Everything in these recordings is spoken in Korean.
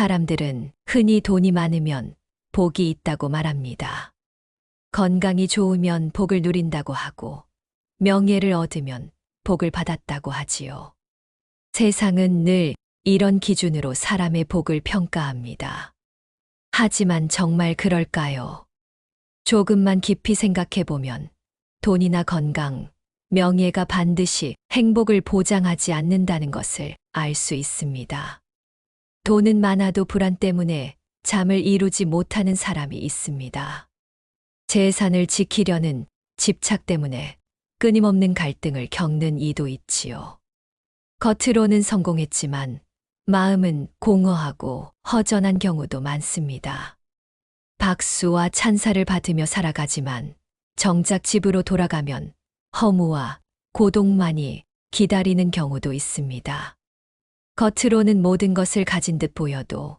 사람들은 흔히 돈이 많으면 복이 있다고 말합니다. 건강이 좋으면 복을 누린다고 하고 명예를 얻으면 복을 받았다고 하지요. 세상은 늘 이런 기준으로 사람의 복을 평가합니다. 하지만 정말 그럴까요? 조금만 깊이 생각해 보면 돈이나 건강, 명예가 반드시 행복을 보장하지 않는다는 것을 알 수 있습니다. 돈은 많아도 불안 때문에 잠을 이루지 못하는 사람이 있습니다. 재산을 지키려는 집착 때문에 끊임없는 갈등을 겪는 이도 있지요. 겉으로는 성공했지만 마음은 공허하고 허전한 경우도 많습니다. 박수와 찬사를 받으며 살아가지만 정작 집으로 돌아가면 허무와 고독만이 기다리는 경우도 있습니다. 겉으로는 모든 것을 가진 듯 보여도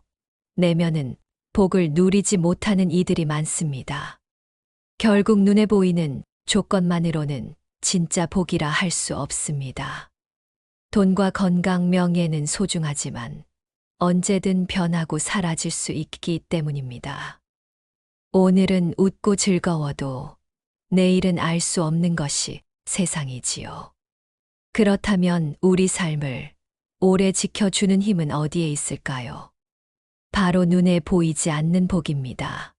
내면은 복을 누리지 못하는 이들이 많습니다. 결국 눈에 보이는 조건만으로는 진짜 복이라 할 수 없습니다. 돈과 건강, 명예는 소중하지만 언제든 변하고 사라질 수 있기 때문입니다. 오늘은 웃고 즐거워도 내일은 알 수 없는 것이 세상이지요. 그렇다면 우리 삶을 오래 지켜주는 힘은 어디에 있을까요? 바로 눈에 보이지 않는 복입니다.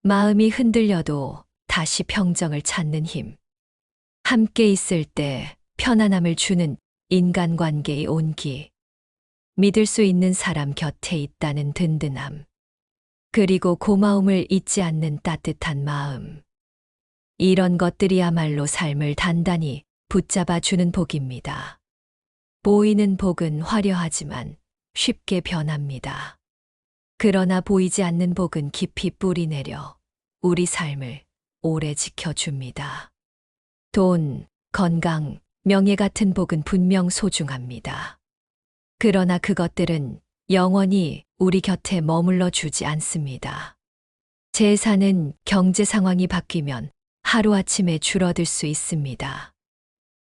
마음이 흔들려도 다시 평정을 찾는 힘. 함께 있을 때 편안함을 주는 인간관계의 온기. 믿을 수 있는 사람 곁에 있다는 든든함. 그리고 고마움을 잊지 않는 따뜻한 마음. 이런 것들이야말로 삶을 단단히 붙잡아 주는 복입니다. 보이는 복은 화려하지만 쉽게 변합니다. 그러나 보이지 않는 복은 깊이 뿌리 내려 우리 삶을 오래 지켜줍니다. 돈, 건강, 명예 같은 복은 분명 소중합니다. 그러나 그것들은 영원히 우리 곁에 머물러 주지 않습니다. 재산은 경제 상황이 바뀌면 하루아침에 줄어들 수 있습니다.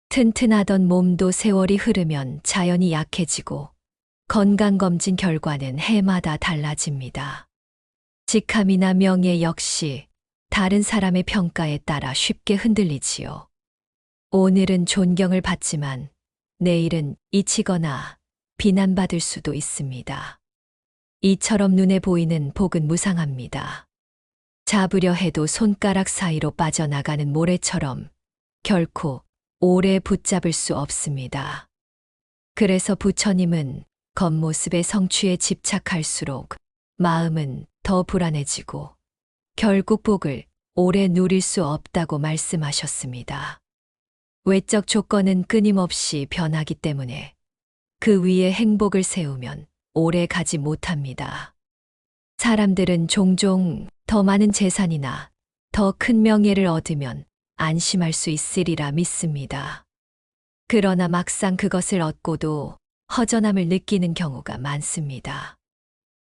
튼튼하던 몸도 세월이 흐르면 자연히 약해지고 건강검진 결과는 해마다 달라집니다. 직함이나 명예 역시 다른 사람의 평가에 따라 쉽게 흔들리지요. 오늘은 존경을 받지만 내일은 잊히거나 비난받을 수도 있습니다. 이처럼 눈에 보이는 복은 무상합니다. 잡으려 해도 손가락 사이로 빠져나가는 모래처럼 결코 오래 붙잡을 수 없습니다. 그래서 부처님은 겉모습의 성취에 집착할수록 마음은 더 불안해지고 결국 복을 오래 누릴 수 없다고 말씀하셨습니다. 외적 조건은 끊임없이 변하기 때문에 그 위에 행복을 세우면 오래 가지 못합니다. 사람들은 종종 더 많은 재산이나 더 큰 명예를 얻으면 안심할 수 있으리라 믿습니다. 그러나 막상 그것을 얻고도 허전함을 느끼는 경우가 많습니다.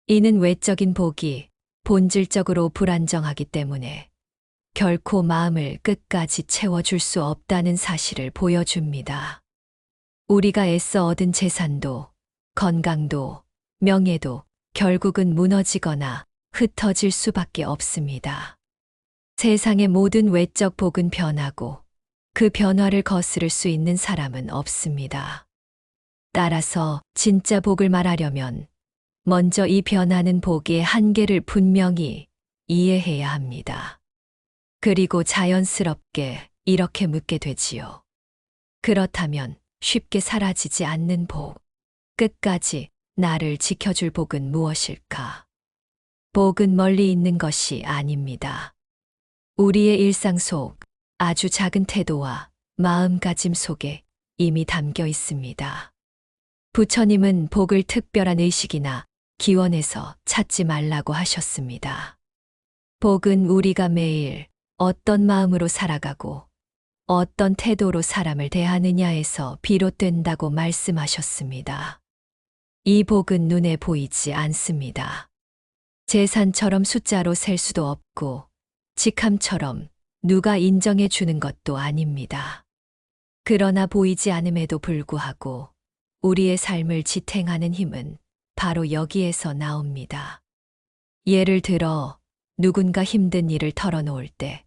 이는 외적인 복이 본질적으로 불안정하기 때문에 결코 마음을 끝까지 채워줄 수 없다는 사실을 보여줍니다. 우리가 애써 얻은 재산도, 건강도, 명예도 결국은 무너지거나 흩어질 수밖에 없습니다. 세상의 모든 외적 복은 변하고 그 변화를 거스를 수 있는 사람은 없습니다. 따라서 진짜 복을 말하려면 먼저 이 변하는 복의 한계를 분명히 이해해야 합니다. 그리고 자연스럽게 이렇게 묻게 되지요. 그렇다면 쉽게 사라지지 않는 복, 끝까지 나를 지켜줄 복은 무엇일까? 복은 멀리 있는 것이 아닙니다. 우리의 일상 속 아주 작은 태도와 마음가짐 속에 이미 담겨 있습니다. 부처님은 복을 특별한 의식이나 기원에서 찾지 말라고 하셨습니다. 복은 우리가 매일 어떤 마음으로 살아가고 어떤 태도로 사람을 대하느냐에서 비롯된다고 말씀하셨습니다. 이 복은 눈에 보이지 않습니다. 재산처럼 숫자로 셀 수도 없고 직함처럼 누가 인정해 주는 것도 아닙니다. 그러나 보이지 않음에도 불구하고 우리의 삶을 지탱하는 힘은 바로 여기에서 나옵니다. 예를 들어 누군가 힘든 일을 털어놓을 때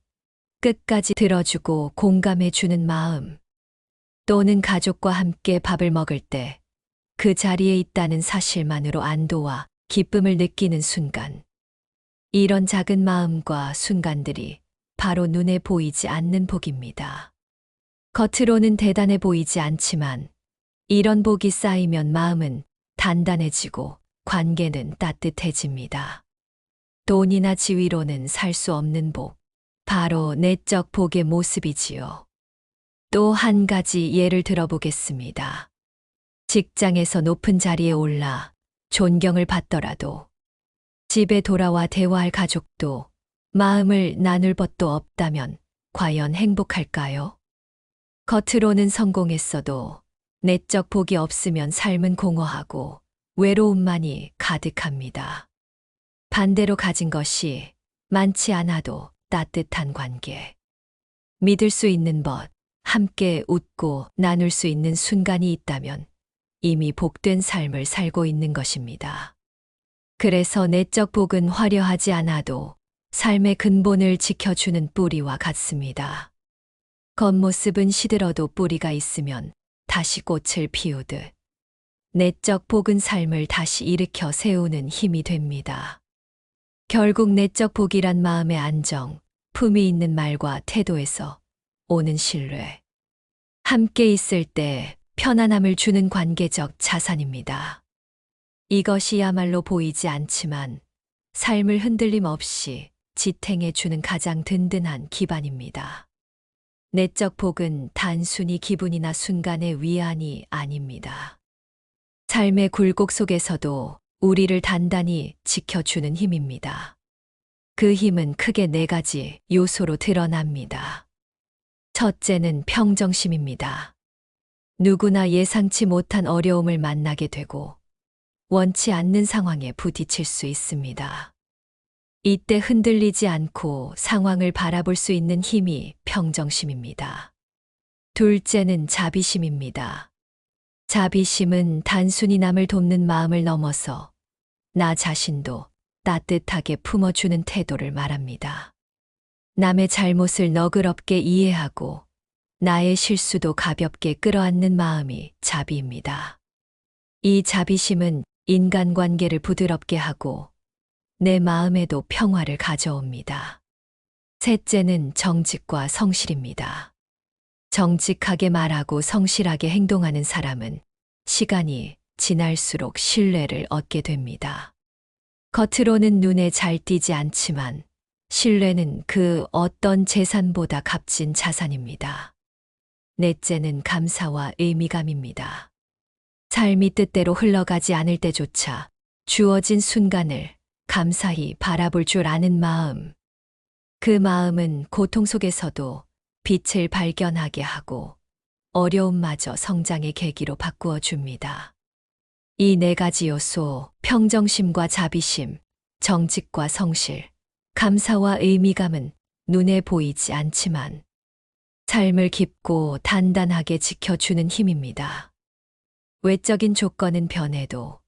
끝까지 들어주고 공감해주는 마음, 또는 가족과 함께 밥을 먹을 때 그 자리에 있다는 사실만으로 안도와 기쁨을 느끼는 순간, 이런 작은 마음과 순간들이 바로 눈에 보이지 않는 복입니다. 겉으로는 대단해 보이지 않지만 이런 복이 쌓이면 마음은 단단해지고 관계는 따뜻해집니다. 돈이나 지위로는 살 수 없는 복, 바로 내적 복의 모습이지요. 또 한 가지 예를 들어보겠습니다. 직장에서 높은 자리에 올라 존경을 받더라도 집에 돌아와 대화할 가족도 마음을 나눌 법도 없다면 과연 행복할까요? 겉으로는 성공했어도 내적 복이 없으면 삶은 공허하고 외로움만이 가득합니다. 반대로 가진 것이 많지 않아도 따뜻한 관계, 믿을 수 있는 법, 함께 웃고 나눌 수 있는 순간이 있다면 이미 복된 삶을 살고 있는 것입니다. 그래서 내적 복은 화려하지 않아도 삶의 근본을 지켜주는 뿌리와 같습니다. 겉모습은 시들어도 뿌리가 있으면 다시 꽃을 피우듯 내적 복은 삶을 다시 일으켜 세우는 힘이 됩니다. 결국 내적 복이란 마음의 안정, 품위 있는 말과 태도에서 오는 신뢰, 함께 있을 때 편안함을 주는 관계적 자산입니다. 이것이야말로 보이지 않지만 삶을 흔들림 없이 지탱해 주는 가장 든든한 기반입니다. 내적 복은 단순히 기분이나 순간의 위안이 아닙니다. 삶의 굴곡 속에서도 우리를 단단히 지켜주는 힘입니다. 그 힘은 크게 네 가지 요소로 드러납니다. 첫째는 평정심입니다. 누구나 예상치 못한 어려움을 만나게 되고 원치 않는 상황에 부딪힐 수 있습니다. 이때 흔들리지 않고 상황을 바라볼 수 있는 힘이 평정심입니다. 둘째는 자비심입니다. 자비심은 단순히 남을 돕는 마음을 넘어서 나 자신도 따뜻하게 품어주는 태도를 말합니다. 남의 잘못을 너그럽게 이해하고 나의 실수도 가볍게 끌어안는 마음이 자비입니다. 이 자비심은 인간관계를 부드럽게 하고 내 마음에도 평화를 가져옵니다. 셋째는 정직과 성실입니다. 정직하게 말하고 성실하게 행동하는 사람은 시간이 지날수록 신뢰를 얻게 됩니다. 겉으로는 눈에 잘 띄지 않지만 신뢰는 그 어떤 재산보다 값진 자산입니다. 넷째는 감사와 의미감입니다. 삶이 뜻대로 흘러가지 않을 때조차 주어진 순간을 감사히 바라볼 줄 아는 마음. 그 마음은 고통 속에서도 빛을 발견하게 하고 어려움마저 성장의 계기로 바꾸어 줍니다. 이 네 가지 요소, 평정심과 자비심, 정직과 성실, 감사와 의미감은 눈에 보이지 않지만 삶을 깊고 단단하게 지켜주는 힘입니다. 외적인 조건은 변해도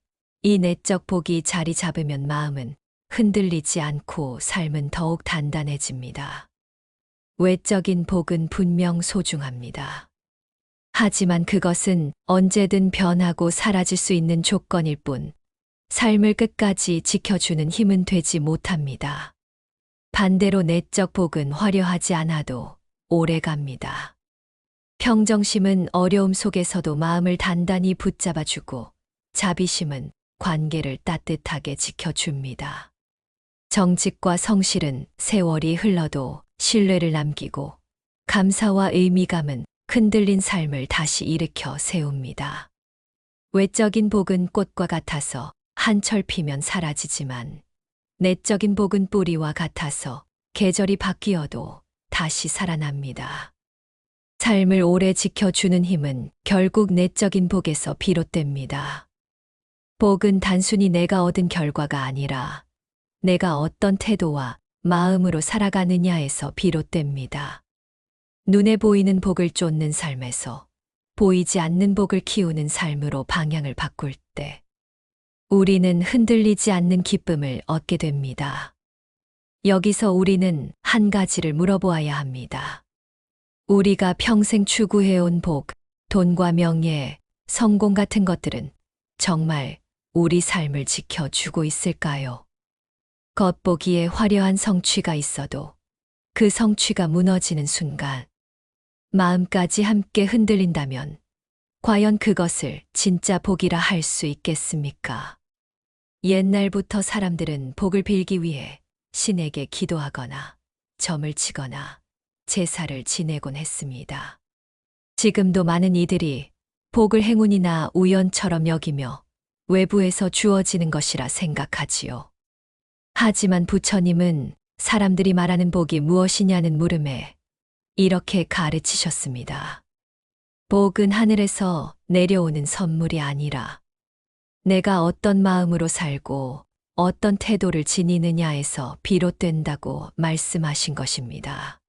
이 내적 복이 자리 잡으면 마음은 흔들리지 않고 삶은 더욱 단단해집니다. 외적인 복은 분명 소중합니다. 하지만 그것은 언제든 변하고 사라질 수 있는 조건일 뿐 삶을 끝까지 지켜주는 힘은 되지 못합니다. 반대로 내적 복은 화려하지 않아도 오래 갑니다. 평정심은 어려움 속에서도 마음을 단단히 붙잡아주고 자비심은 관계를 따뜻하게 지켜줍니다. 정직과 성실은 세월이 흘러도 신뢰를 남기고 감사와 의미감은 흔들린 삶을 다시 일으켜 세웁니다. 외적인 복은 꽃과 같아서 한철 피면 사라지지만 내적인 복은 뿌리와 같아서 계절이 바뀌어도 다시 살아납니다. 삶을 오래 지켜주는 힘은 결국 내적인 복에서 비롯됩니다. 복은 단순히 내가 얻은 결과가 아니라 내가 어떤 태도와 마음으로 살아가느냐에서 비롯됩니다. 눈에 보이는 복을 쫓는 삶에서 보이지 않는 복을 키우는 삶으로 방향을 바꿀 때 우리는 흔들리지 않는 기쁨을 얻게 됩니다. 여기서 우리는 한 가지를 물어보아야 합니다. 우리가 평생 추구해온 복, 돈과 명예, 성공 같은 것들은 정말 우리 삶을 지켜주고 있을까요? 겉보기에 화려한 성취가 있어도 그 성취가 무너지는 순간 마음까지 함께 흔들린다면 과연 그것을 진짜 복이라 할 수 있겠습니까? 옛날부터 사람들은 복을 빌기 위해 신에게 기도하거나 점을 치거나 제사를 지내곤 했습니다. 지금도 많은 이들이 복을 행운이나 우연처럼 여기며 외부에서 주어지는 것이라 생각하지요. 하지만 부처님은 사람들이 말하는 복이 무엇이냐는 물음에 이렇게 가르치셨습니다. 복은 하늘에서 내려오는 선물이 아니라 내가 어떤 마음으로 살고 어떤 태도를 지니느냐에서 비롯된다고 말씀하신 것입니다.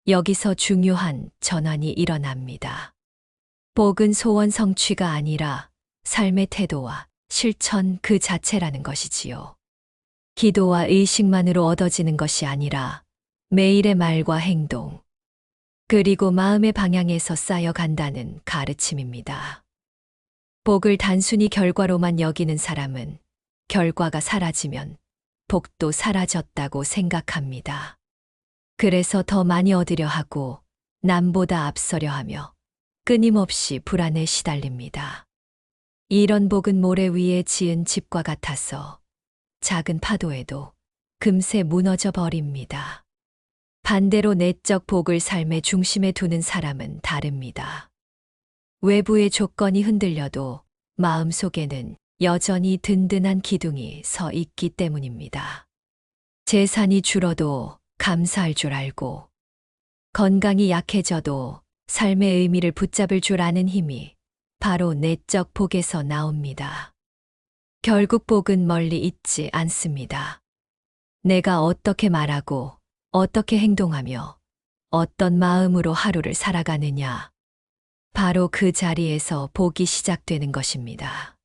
여기서 중요한 전환이 일어납니다. 복은 소원 성취가 아니라 삶의 태도와 실천 그 자체라는 것이지요. 기도와 의식만으로 얻어지는 것이 아니라 매일의 말과 행동, 그리고 마음의 방향에서 쌓여간다는 가르침입니다. 복을 단순히 결과로만 여기는 사람은 결과가 사라지면 복도 사라졌다고 생각합니다. 그래서 더 많이 얻으려 하고 남보다 앞서려 하며 끊임없이 불안에 시달립니다. 이런 복은 모래 위에 지은 집과 같아서 작은 파도에도 금세 무너져 버립니다. 반대로 내적 복을 삶의 중심에 두는 사람은 다릅니다. 외부의 조건이 흔들려도 마음속에는 여전히 든든한 기둥이 서 있기 때문입니다. 재산이 줄어도 감사할 줄 알고, 건강이 약해져도 삶의 의미를 붙잡을 줄 아는 힘이 바로 내적 복에서 나옵니다. 결국 복은 멀리 있지 않습니다. 내가 어떻게 말하고 어떻게 행동하며 어떤 마음으로 하루를 살아가느냐, 바로 그 자리에서 복이 시작되는 것입니다.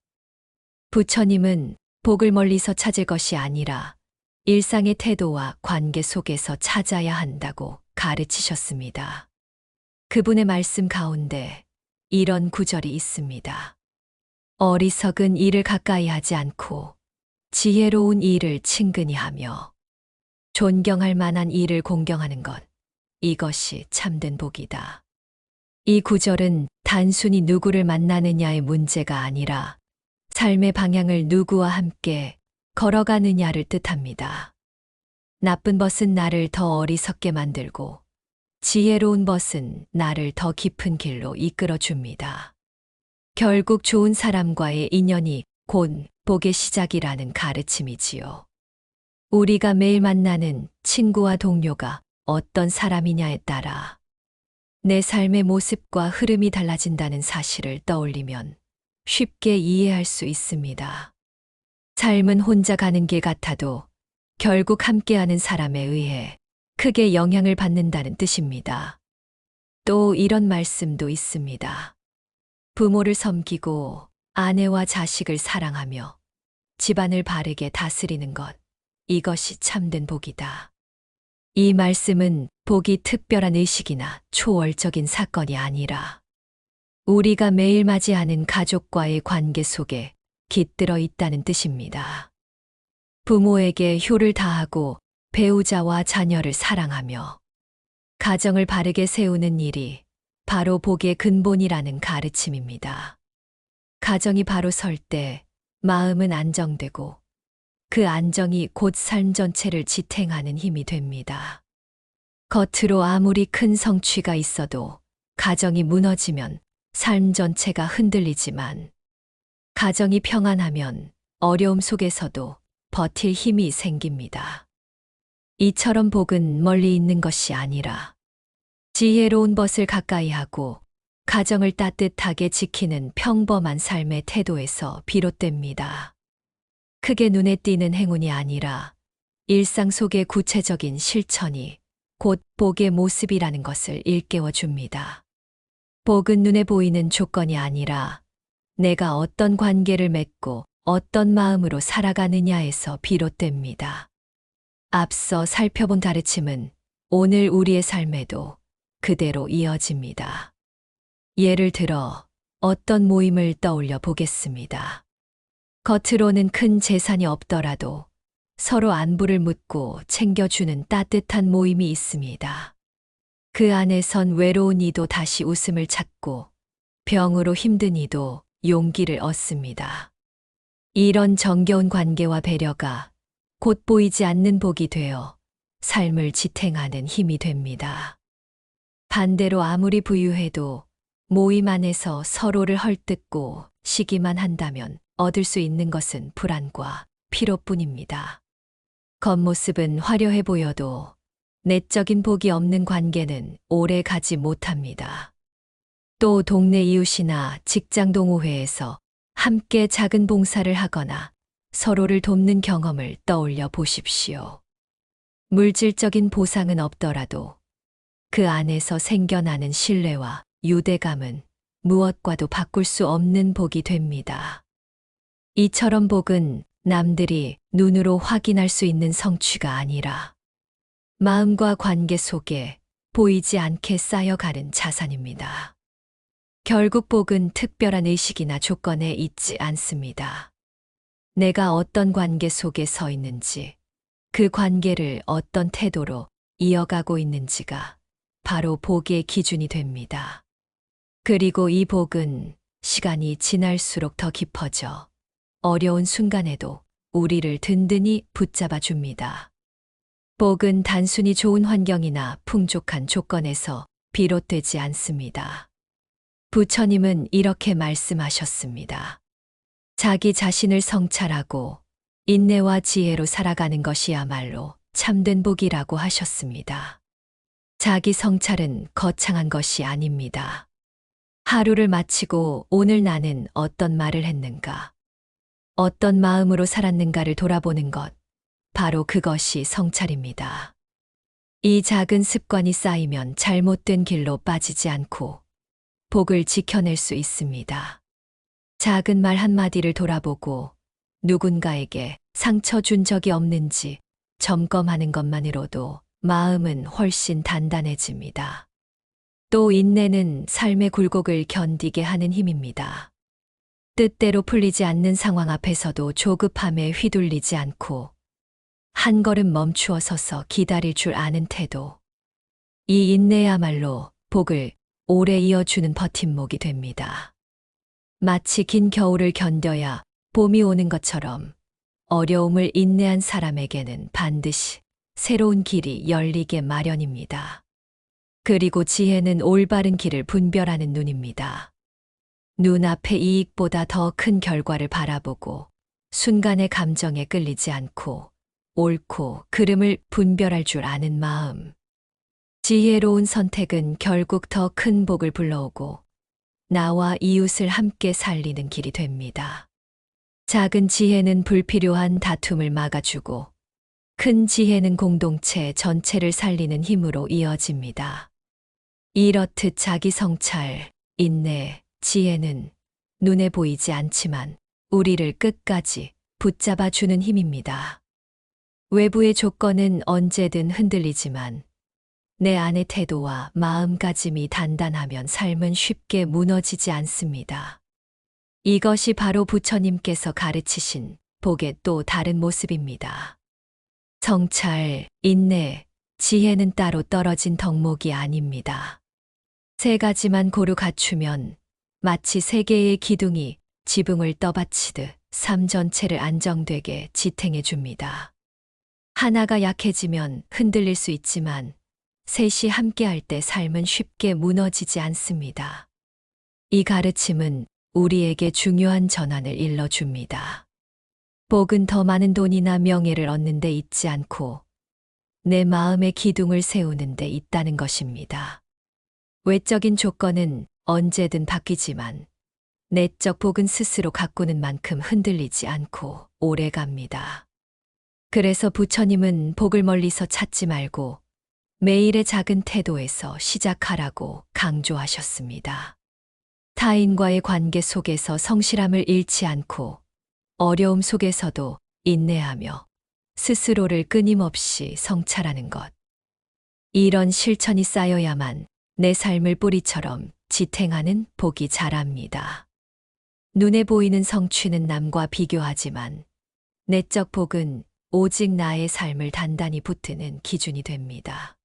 부처님은 복을 멀리서 찾을 것이 아니라 일상의 태도와 관계 속에서 찾아야 한다고 가르치셨습니다. 그분의 말씀 가운데 이런 구절이 있습니다. 어리석은 일을 가까이 하지 않고 지혜로운 일을 친근히 하며 존경할 만한 일을 공경하는 것, 이것이 참된 복이다. 이 구절은 단순히 누구를 만나느냐의 문제가 아니라 삶의 방향을 누구와 함께 걸어가느냐를 뜻합니다. 나쁜 벗은 나를 더 어리석게 만들고 지혜로운 벗은 나를 더 깊은 길로 이끌어 줍니다. 결국 좋은 사람과의 인연이 곧 복의 시작이라는 가르침이지요. 우리가 매일 만나는 친구와 동료가 어떤 사람이냐에 따라 내 삶의 모습과 흐름이 달라진다는 사실을 떠올리면 쉽게 이해할 수 있습니다. 삶은 혼자 가는 길 같아도 결국 함께하는 사람에 의해 크게 영향을 받는다는 뜻입니다. 또 이런 말씀도 있습니다. 부모를 섬기고 아내와 자식을 사랑하며 집안을 바르게 다스리는 것, 이것이 참된 복이다. 이 말씀은 복이 특별한 의식이나 초월적인 사건이 아니라 우리가 매일 맞이하는 가족과의 관계 속에 깃들어 있다는 뜻입니다. 부모에게 효를 다하고 배우자와 자녀를 사랑하며 가정을 바르게 세우는 일이 바로 복의 근본이라는 가르침입니다. 가정이 바로 설 때 마음은 안정되고 그 안정이 곧 삶 전체를 지탱하는 힘이 됩니다. 겉으로 아무리 큰 성취가 있어도 가정이 무너지면 삶 전체가 흔들리지만 가정이 평안하면 어려움 속에서도 버틸 힘이 생깁니다. 이처럼 복은 멀리 있는 것이 아니라 지혜로운 벗을 가까이 하고 가정을 따뜻하게 지키는 평범한 삶의 태도에서 비롯됩니다. 크게 눈에 띄는 행운이 아니라 일상 속의 구체적인 실천이 곧 복의 모습이라는 것을 일깨워 줍니다. 복은 눈에 보이는 조건이 아니라 내가 어떤 관계를 맺고 어떤 마음으로 살아가느냐에서 비롯됩니다. 앞서 살펴본 가르침은 오늘 우리의 삶에도 그대로 이어집니다. 예를 들어 어떤 모임을 떠올려 보겠습니다. 겉으로는 큰 재산이 없더라도 서로 안부를 묻고 챙겨주는 따뜻한 모임이 있습니다. 그 안에선 외로운 이도 다시 웃음을 찾고 병으로 힘든 이도 용기를 얻습니다. 이런 정겨운 관계와 배려가 곧 보이지 않는 복이 되어 삶을 지탱하는 힘이 됩니다. 반대로 아무리 부유해도 모임 안에서 서로를 헐뜯고 시기만 한다면 얻을 수 있는 것은 불안과 피로뿐입니다. 겉모습은 화려해 보여도 내적인 복이 없는 관계는 오래 가지 못합니다. 또 동네 이웃이나 직장 동호회에서 함께 작은 봉사를 하거나 서로를 돕는 경험을 떠올려 보십시오. 물질적인 보상은 없더라도 그 안에서 생겨나는 신뢰와 유대감은 무엇과도 바꿀 수 없는 복이 됩니다. 이처럼 복은 남들이 눈으로 확인할 수 있는 성취가 아니라 마음과 관계 속에 보이지 않게 쌓여가는 자산입니다. 결국 복은 특별한 의식이나 조건에 있지 않습니다. 내가 어떤 관계 속에 서 있는지, 그 관계를 어떤 태도로 이어가고 있는지가 바로 복의 기준이 됩니다. 그리고 이 복은 시간이 지날수록 더 깊어져 어려운 순간에도 우리를 든든히 붙잡아 줍니다. 복은 단순히 좋은 환경이나 풍족한 조건에서 비롯되지 않습니다. 부처님은 이렇게 말씀하셨습니다. 자기 자신을 성찰하고 인내와 지혜로 살아가는 것이야말로 참된 복이라고 하셨습니다. 자기 성찰은 거창한 것이 아닙니다. 하루를 마치고 오늘 나는 어떤 말을 했는가, 어떤 마음으로 살았는가를 돌아보는 것, 바로 그것이 성찰입니다. 이 작은 습관이 쌓이면 잘못된 길로 빠지지 않고 복을 지켜낼 수 있습니다. 작은 말 한마디를 돌아보고 누군가에게 상처 준 적이 없는지 점검하는 것만으로도 마음은 훨씬 단단해집니다. 또 인내는 삶의 굴곡을 견디게 하는 힘입니다. 뜻대로 풀리지 않는 상황 앞에서도 조급함에 휘둘리지 않고 한 걸음 멈추어 서서 기다릴 줄 아는 태도. 이 인내야말로 복을 오래 이어주는 버팀목이 됩니다. 마치 긴 겨울을 견뎌야 봄이 오는 것처럼 어려움을 인내한 사람에게는 반드시 새로운 길이 열리게 마련입니다. 그리고 지혜는 올바른 길을 분별하는 눈입니다. 눈앞의 이익보다 더 큰 결과를 바라보고 순간의 감정에 끌리지 않고 옳고 그름을 분별할 줄 아는 마음. 지혜로운 선택은 결국 더 큰 복을 불러오고 나와 이웃을 함께 살리는 길이 됩니다. 작은 지혜는 불필요한 다툼을 막아주고 큰 지혜는 공동체 전체를 살리는 힘으로 이어집니다. 이렇듯 자기 성찰, 인내, 지혜는 눈에 보이지 않지만 우리를 끝까지 붙잡아 주는 힘입니다. 외부의 조건은 언제든 흔들리지만 내 안의 태도와 마음가짐이 단단하면 삶은 쉽게 무너지지 않습니다. 이것이 바로 부처님께서 가르치신 복의 또 다른 모습입니다. 성찰, 인내, 지혜는 따로 떨어진 덕목이 아닙니다. 세 가지만 고루 갖추면 마치 세 개의 기둥이 지붕을 떠받치듯 삶 전체를 안정되게 지탱해 줍니다. 하나가 약해지면 흔들릴 수 있지만 셋이 함께할 때 삶은 쉽게 무너지지 않습니다. 이 가르침은 우리에게 중요한 전환을 일러줍니다. 복은 더 많은 돈이나 명예를 얻는 데 있지 않고 내 마음의 기둥을 세우는 데 있다는 것입니다. 외적인 조건은 언제든 바뀌지만 내적 복은 스스로 가꾸는 만큼 흔들리지 않고 오래 갑니다. 그래서 부처님은 복을 멀리서 찾지 말고 매일의 작은 태도에서 시작하라고 강조하셨습니다. 타인과의 관계 속에서 성실함을 잃지 않고 어려움 속에서도 인내하며 스스로를 끊임없이 성찰하는 것. 이런 실천이 쌓여야만 내 삶을 뿌리처럼 지탱하는 복이 자랍니다. 눈에 보이는 성취는 남과 비교하지만 내적 복은 오직 나의 삶을 단단히 붙드는 기준이 됩니다.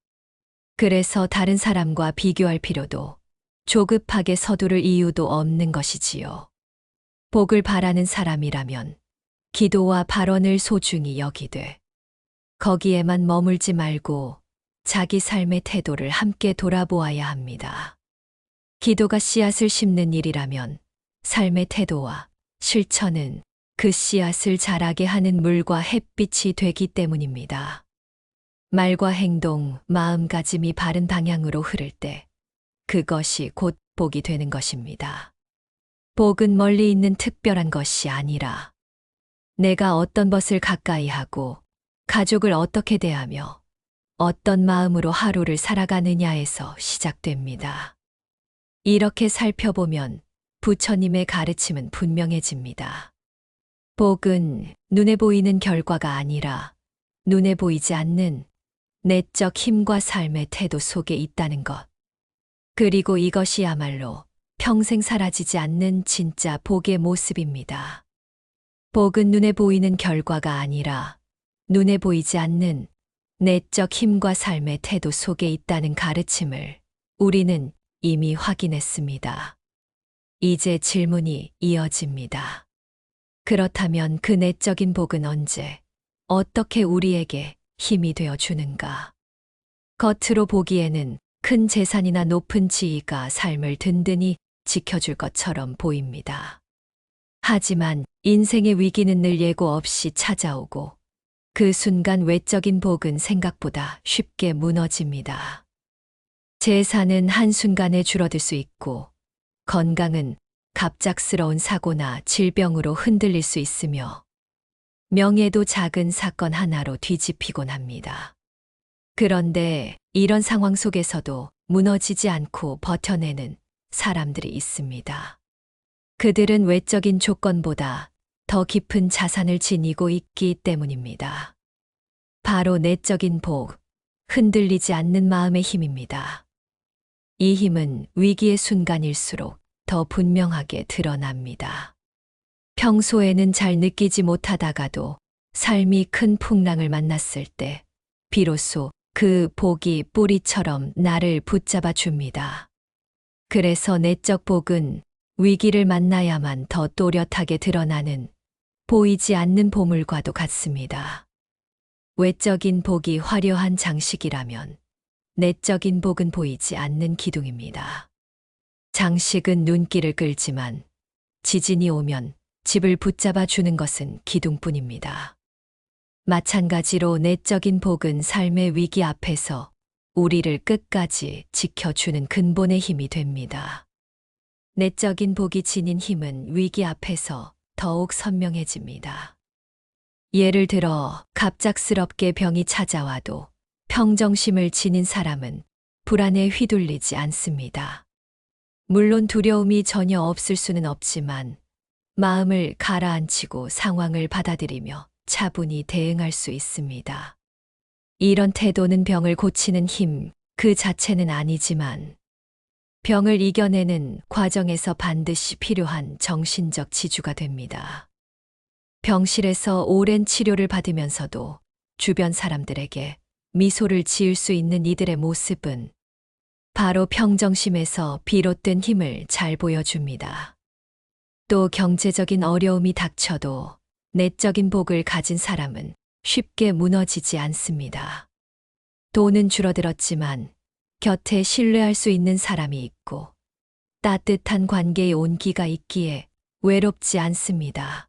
그래서 다른 사람과 비교할 필요도 조급하게 서두를 이유도 없는 것이지요. 복을 바라는 사람이라면 기도와 발언을 소중히 여기되 거기에만 머물지 말고 자기 삶의 태도를 함께 돌아보아야 합니다. 기도가 씨앗을 심는 일이라면 삶의 태도와 실천은 그 씨앗을 자라게 하는 물과 햇빛이 되기 때문입니다. 말과 행동, 마음가짐이 바른 방향으로 흐를 때 그것이 곧 복이 되는 것입니다. 복은 멀리 있는 특별한 것이 아니라 내가 어떤 것을 가까이 하고 가족을 어떻게 대하며 어떤 마음으로 하루를 살아가느냐에서 시작됩니다. 이렇게 살펴보면 부처님의 가르침은 분명해집니다. 복은 눈에 보이는 결과가 아니라 눈에 보이지 않는 내적 힘과 삶의 태도 속에 있다는 것. 그리고 이것이야말로 평생 사라지지 않는 진짜 복의 모습입니다. 복은 눈에 보이는 결과가 아니라 눈에 보이지 않는 내적 힘과 삶의 태도 속에 있다는 가르침을 우리는 이미 확인했습니다. 이제 질문이 이어집니다. 그렇다면 그 내적인 복은 언제, 어떻게 우리에게 힘이 되어 주는가? 겉으로 보기에는 큰 재산이나 높은 지위가 삶을 든든히 지켜줄 것처럼 보입니다. 하지만 인생의 위기는 늘 예고 없이 찾아오고 그 순간 외적인 복은 생각보다 쉽게 무너집니다. 재산은 한순간에 줄어들 수 있고 건강은 갑작스러운 사고나 질병으로 흔들릴 수 있으며 명예도 작은 사건 하나로 뒤집히곤 합니다. 그런데 이런 상황 속에서도 무너지지 않고 버텨내는 사람들이 있습니다. 그들은 외적인 조건보다 더 깊은 자산을 지니고 있기 때문입니다. 바로 내적인 복, 흔들리지 않는 마음의 힘입니다. 이 힘은 위기의 순간일수록 더 분명하게 드러납니다. 평소에는 잘 느끼지 못하다가도 삶이 큰 풍랑을 만났을 때 비로소 그 복이 뿌리처럼 나를 붙잡아 줍니다. 그래서 내적 복은 위기를 만나야만 더 또렷하게 드러나는 보이지 않는 보물과도 같습니다. 외적인 복이 화려한 장식이라면 내적인 복은 보이지 않는 기둥입니다. 장식은 눈길을 끌지만 지진이 오면 집을 붙잡아 주는 것은 기둥뿐입니다. 마찬가지로 내적인 복은 삶의 위기 앞에서 우리를 끝까지 지켜주는 근본의 힘이 됩니다. 내적인 복이 지닌 힘은 위기 앞에서 더욱 선명해집니다. 예를 들어 갑작스럽게 병이 찾아와도 평정심을 지닌 사람은 불안에 휘둘리지 않습니다. 물론 두려움이 전혀 없을 수는 없지만 마음을 가라앉히고 상황을 받아들이며 차분히 대응할 수 있습니다. 이런 태도는 병을 고치는 힘 그 자체는 아니지만 병을 이겨내는 과정에서 반드시 필요한 정신적 지주가 됩니다. 병실에서 오랜 치료를 받으면서도 주변 사람들에게 미소를 지을 수 있는 이들의 모습은 바로 평정심에서 비롯된 힘을 잘 보여줍니다. 또 경제적인 어려움이 닥쳐도 내적인 복을 가진 사람은 쉽게 무너지지 않습니다. 돈은 줄어들었지만 곁에 신뢰할 수 있는 사람이 있고 따뜻한 관계의 온기가 있기에 외롭지 않습니다.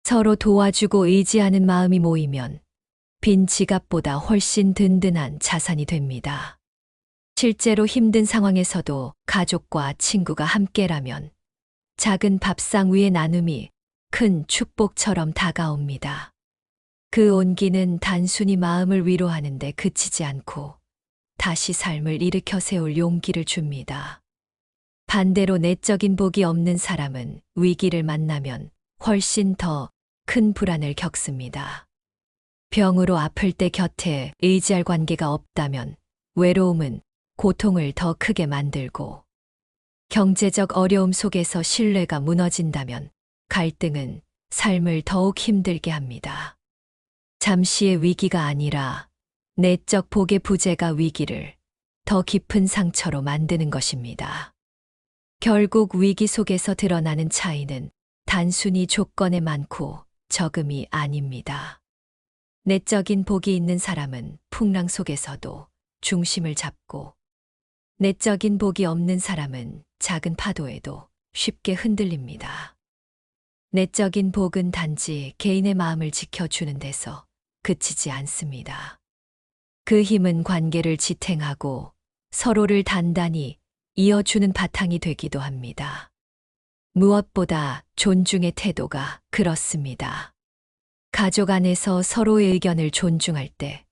서로 도와주고 의지하는 마음이 모이면 빈 지갑보다 훨씬 든든한 자산이 됩니다. 실제로 힘든 상황에서도 가족과 친구가 함께라면 작은 밥상 위의 나눔이 큰 축복처럼 다가옵니다. 그 온기는 단순히 마음을 위로하는 데 그치지 않고 다시 삶을 일으켜 세울 용기를 줍니다. 반대로 내적인 복이 없는 사람은 위기를 만나면 훨씬 더 큰 불안을 겪습니다. 병으로 아플 때 곁에 의지할 관계가 없다면 외로움은 고통을 더 크게 만들고, 경제적 어려움 속에서 신뢰가 무너진다면 갈등은 삶을 더욱 힘들게 합니다. 잠시의 위기가 아니라 내적 복의 부재가 위기를 더 깊은 상처로 만드는 것입니다. 결국 위기 속에서 드러나는 차이는 단순히 조건의 많고 적음이 아닙니다. 내적인 복이 있는 사람은 풍랑 속에서도 중심을 잡고, 내적인 복이 없는 사람은 작은 파도에도 쉽게 흔들립니다. 내적인 복은 단지 개인의 마음을 지켜주는 데서 그치지 않습니다. 그 힘은 관계를 지탱하고 서로를 단단히 이어주는 바탕이 되기도 합니다. 무엇보다 존중의 태도가 그렇습니다. 가족 안에서 서로의 의견을 존중할 때,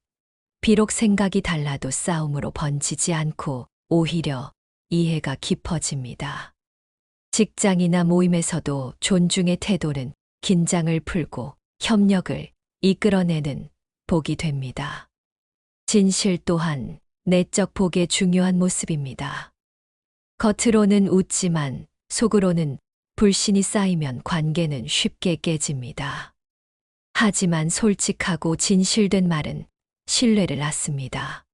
비록 생각이 달라도 싸움으로 번지지 않고 오히려 이해가 깊어집니다. 직장이나 모임에서도 존중의 태도는 긴장을 풀고 협력을 이끌어내는 복이 됩니다. 진실 또한 내적 복의 중요한 모습입니다. 겉으로는 웃지만 속으로는 불신이 쌓이면 관계는 쉽게 깨집니다. 하지만 솔직하고 진실된 말은 신뢰를 낳습니다.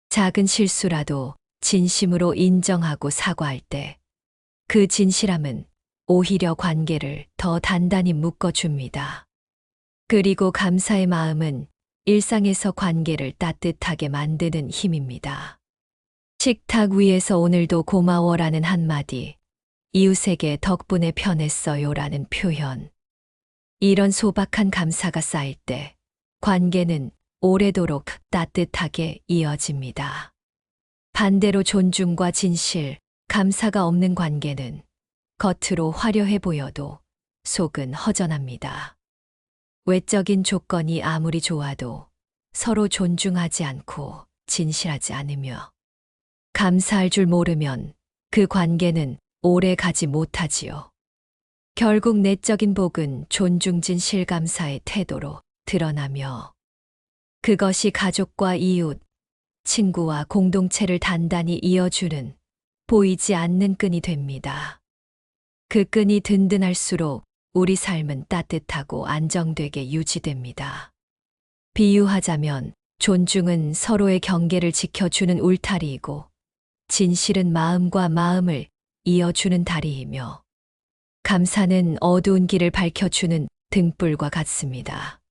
작은 실수라도 진심으로 인정하고 사과할 때 그 진실함은 오히려 관계를 더 단단히 묶어줍니다. 그리고 감사의 마음은 일상에서 관계를 따뜻하게 만드는 힘입니다. 식탁 위에서 오늘도 고마워라는 한마디, 이웃에게 덕분에 편했어요라는 표현. 이런 소박한 감사가 쌓일 때 관계는 오래도록 따뜻하게 이어집니다. 반대로 존중과 진실, 감사가 없는 관계는 겉으로 화려해 보여도 속은 허전합니다. 외적인 조건이 아무리 좋아도 서로 존중하지 않고 진실하지 않으며 감사할 줄 모르면 그 관계는 오래 가지 못하지요. 결국 내적인 복은 존중, 진실, 감사의 태도로 드러나며, 그것이 가족과 이웃, 친구와 공동체를 단단히 이어주는 보이지 않는 끈이 됩니다. 그 끈이 든든할수록 우리 삶은 따뜻하고 안정되게 유지됩니다. 비유하자면 존중은 서로의 경계를 지켜주는 울타리이고, 진실은 마음과 마음을 이어주는 다리이며, 감사는 어두운 길을 밝혀주는 등불과 같습니다.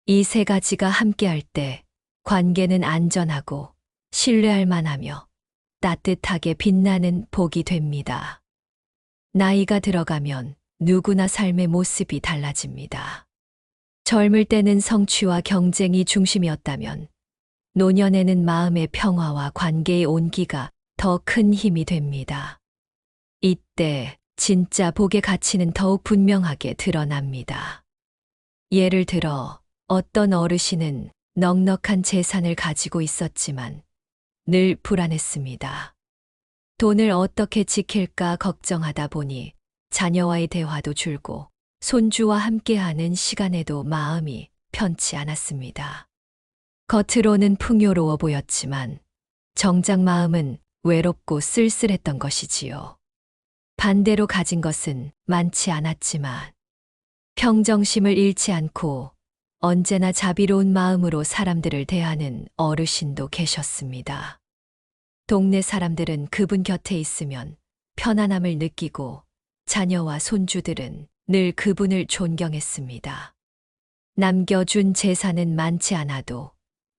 이 세 가지가 함께할 때 관계는 안전하고 신뢰할 만하며 따뜻하게 빛나는 복이 됩니다. 나이가 들어가면 누구나 삶의 모습이 달라집니다. 젊을 때는 성취와 경쟁이 중심이었다면 노년에는 마음의 평화와 관계의 온기가 더 큰 힘이 됩니다. 이때 진짜 복의 가치는 더욱 분명하게 드러납니다. 예를 들어 어떤 어르신은 넉넉한 재산을 가지고 있었지만 늘 불안했습니다. 돈을 어떻게 지킬까 걱정하다 보니 자녀와의 대화도 줄고 손주와 함께하는 시간에도 마음이 편치 않았습니다. 겉으로는 풍요로워 보였지만 정작 마음은 외롭고 쓸쓸했던 것이지요. 반대로 가진 것은 많지 않았지만 평정심을 잃지 않고 언제나 자비로운 마음으로 사람들을 대하는 어르신도 계셨습니다. 동네 사람들은 그분 곁에 있으면 편안함을 느끼고 자녀와 손주들은 늘 그분을 존경했습니다. 남겨준 재산은 많지 않아도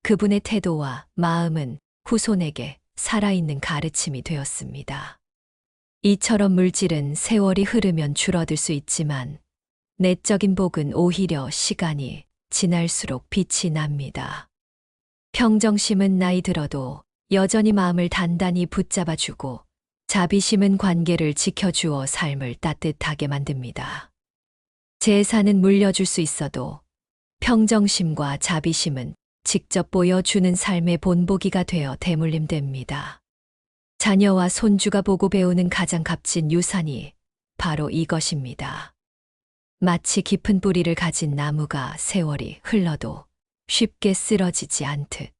그분의 태도와 마음은 후손에게 살아있는 가르침이 되었습니다. 이처럼 물질은 세월이 흐르면 줄어들 수 있지만 내적인 복은 오히려 시간이 지날수록 빛이 납니다. 평정심은 나이 들어도 여전히 마음을 단단히 붙잡아주고, 자비심은 관계를 지켜주어 삶을 따뜻하게 만듭니다. 재산은 물려줄 수 있어도 평정심과 자비심은 직접 보여주는 삶의 본보기가 되어 대물림됩니다. 자녀와 손주가 보고 배우는 가장 값진 유산이 바로 이것입니다. 마치 깊은 뿌리를 가진 나무가 세월이 흘러도 쉽게 쓰러지지 않듯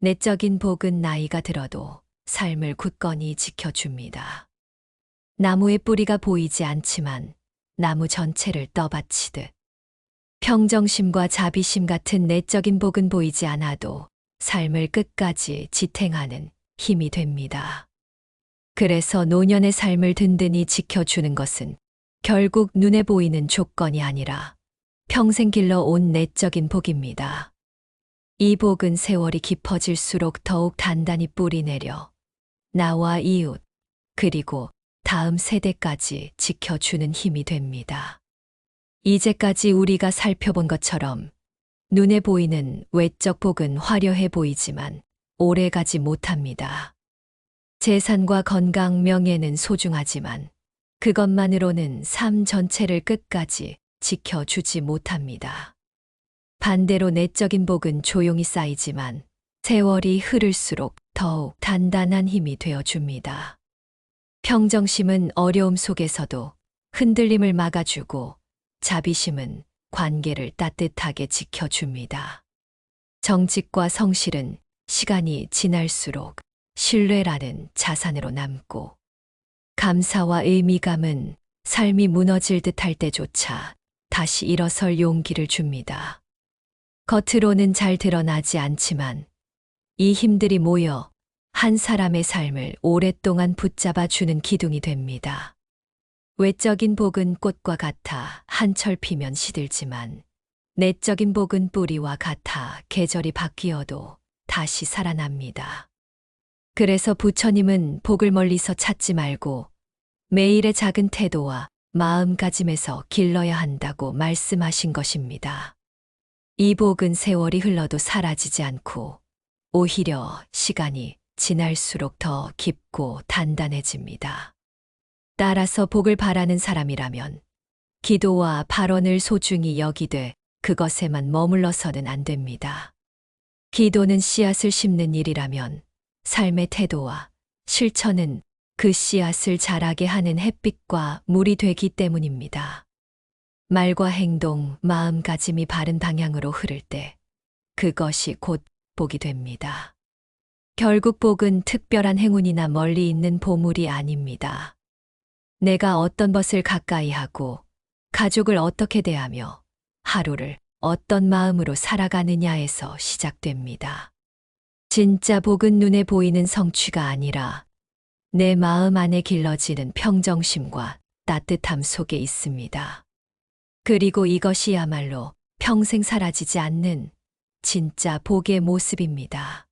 내적인 복은 나이가 들어도 삶을 굳건히 지켜줍니다. 나무의 뿌리가 보이지 않지만 나무 전체를 떠받치듯 평정심과 자비심 같은 내적인 복은 보이지 않아도 삶을 끝까지 지탱하는 힘이 됩니다. 그래서 노년의 삶을 든든히 지켜주는 것은 결국 눈에 보이는 조건이 아니라 평생 길러온 내적인 복입니다. 이 복은 세월이 깊어질수록 더욱 단단히 뿌리내려 나와 이웃, 그리고 다음 세대까지 지켜주는 힘이 됩니다. 이제까지 우리가 살펴본 것처럼 눈에 보이는 외적 복은 화려해 보이지만 오래 가지 못합니다. 재산과 건강, 명예는 소중하지만 그것만으로는 삶 전체를 끝까지 지켜주지 못합니다. 반대로 내적인 복은 조용히 쌓이지만 세월이 흐를수록 더욱 단단한 힘이 되어줍니다. 평정심은 어려움 속에서도 흔들림을 막아주고 자비심은 관계를 따뜻하게 지켜줍니다. 정직과 성실은 시간이 지날수록 신뢰라는 자산으로 남고 감사와 의미감은 삶이 무너질 듯할 때조차 다시 일어설 용기를 줍니다. 겉으로는 잘 드러나지 않지만 이 힘들이 모여 한 사람의 삶을 오랫동안 붙잡아 주는 기둥이 됩니다. 외적인 복은 꽃과 같아 한철 피면 시들지만 내적인 복은 뿌리와 같아 계절이 바뀌어도 다시 살아납니다. 그래서 부처님은 복을 멀리서 찾지 말고 매일의 작은 태도와 마음가짐에서 길러야 한다고 말씀하신 것입니다. 이 복은 세월이 흘러도 사라지지 않고 오히려 시간이 지날수록 더 깊고 단단해집니다. 따라서 복을 바라는 사람이라면 기도와 발언을 소중히 여기되 그것에만 머물러서는 안 됩니다. 기도는 씨앗을 심는 일이라면 삶의 태도와 실천은 그 씨앗을 자라게 하는 햇빛과 물이 되기 때문입니다. 말과 행동, 마음가짐이 바른 방향으로 흐를 때 그것이 곧 복이 됩니다. 결국 복은 특별한 행운이나 멀리 있는 보물이 아닙니다. 내가 어떤 것을 가까이 하고 가족을 어떻게 대하며 하루를 어떤 마음으로 살아가느냐에서 시작됩니다. 진짜 복은 눈에 보이는 성취가 아니라 내 마음 안에 길러지는 평정심과 따뜻함 속에 있습니다. 그리고 이것이야말로 평생 사라지지 않는 진짜 복의 모습입니다.